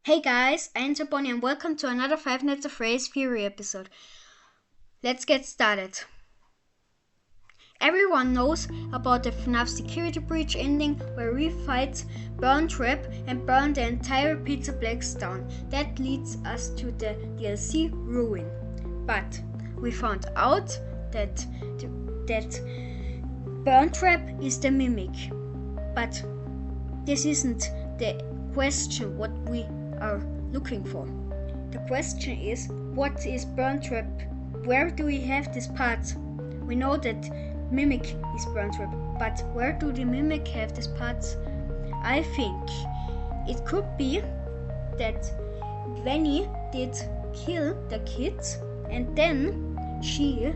Hey guys, I'm Bonnie and welcome to another 5 Nights at Freddy's Fury episode. Let's get started. Everyone knows about the FNAF security breach ending where we fight Burntrap and burn the entire Pizza Plex down. That leads us to the DLC Ruin. But we found out that Burntrap is the mimic. But this isn't the question what we are looking for. The question is, what is Burntrap? Where do we have these parts? We know that Mimic is Burntrap, but where do the Mimic have these parts? I think it could be that Venny did kill the kids and then she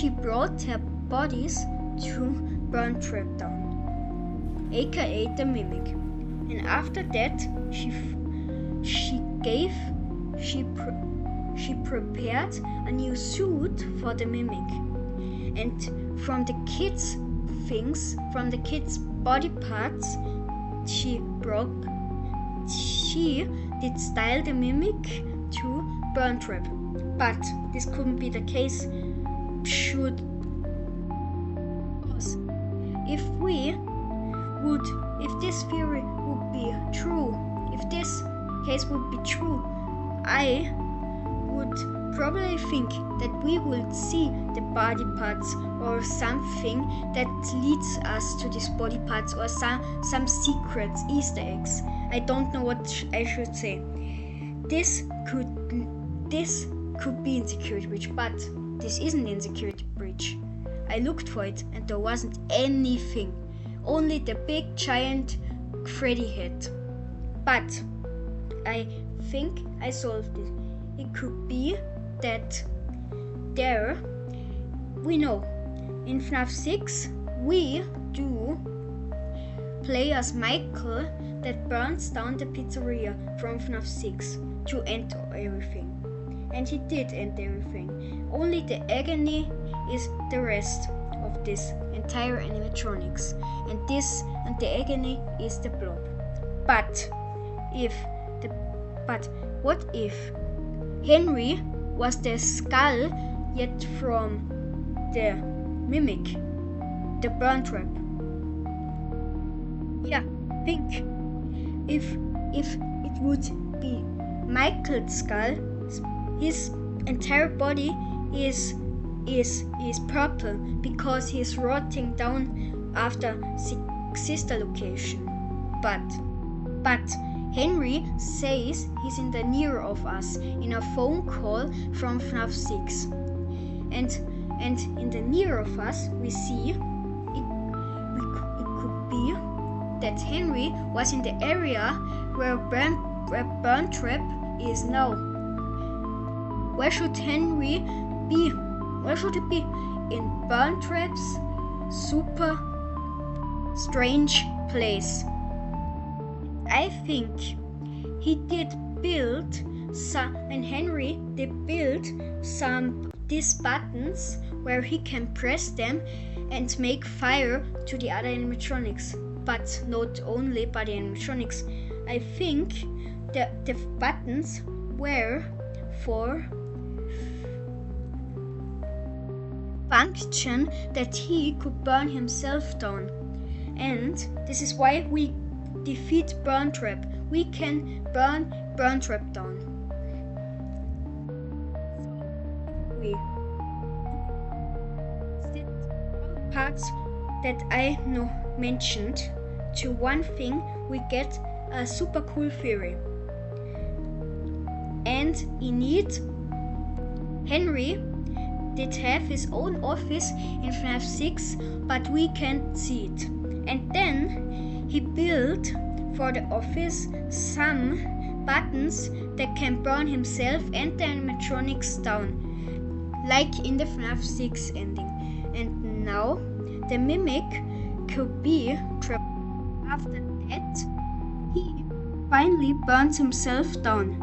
brought their bodies to Burntrap down, aka the Mimic. And after that, she prepared a new suit for the Mimic. And from the kids' body parts, she did style the Mimic to Burntrap. But this couldn't be the case. If this theory would be true, if this case would be true, I would probably think that we will see the body parts or something that leads us to these body parts or some secrets, Easter eggs. I don't know what I should say. This could be in security breach, but this isn't in security breach. I looked for it and there wasn't anything. Only the big giant Freddy head. But I think I solved it. It could be that we know in FNAF 6 we do play as Michael that burns down the pizzeria from FNAF 6 to end everything. And he did end everything. Only the agony is the rest of this entire animatronics, and the agony is the blob. But what if Henry was the skull yet from the Mimic, the Burntrap? Yeah, think if it would be Michael's skull, his entire body is purple because he's rotting down after sister location. But Henry says he's in the near of us in a phone call from FNAF 6. And in the near of us we see it could be that Henry was in the area where Burntrap is now. Where should Henry be? Where should it be? In Burntrap's super strange place. I think he did build Henry did build these buttons where he can press them and make fire to the other animatronics. But not only by the animatronics. I think the buttons were for function that he could burn himself down. And this is why we defeat Burntrap. We can burn Burntrap down. Parts that I mentioned to one thing, we get a super cool theory. And in it, Henry did have his own office in FNAF 6, but we can't see it. And then he built for the office some buttons that can burn himself and the animatronics down, like in the FNAF 6 ending. And now the Mimic could be trapped. After that, he finally burns himself down.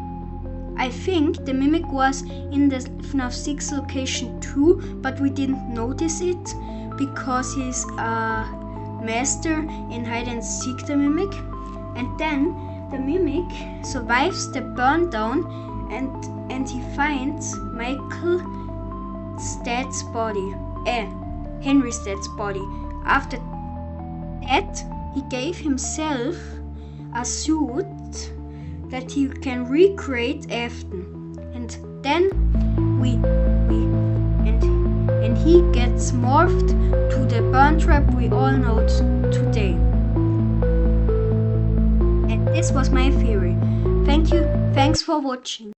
I think the Mimic was in the FNAF 6 location too, but we didn't notice it because he's a master in hide and seek the Mimic. And then the mimic survives the burn down and he finds Michael Stead's body, Henry Stead's body. After that, he gave himself a suit that he can recreate after, and then and he gets morphed to the Burntrap we all know today. And this was my theory. Thanks for watching.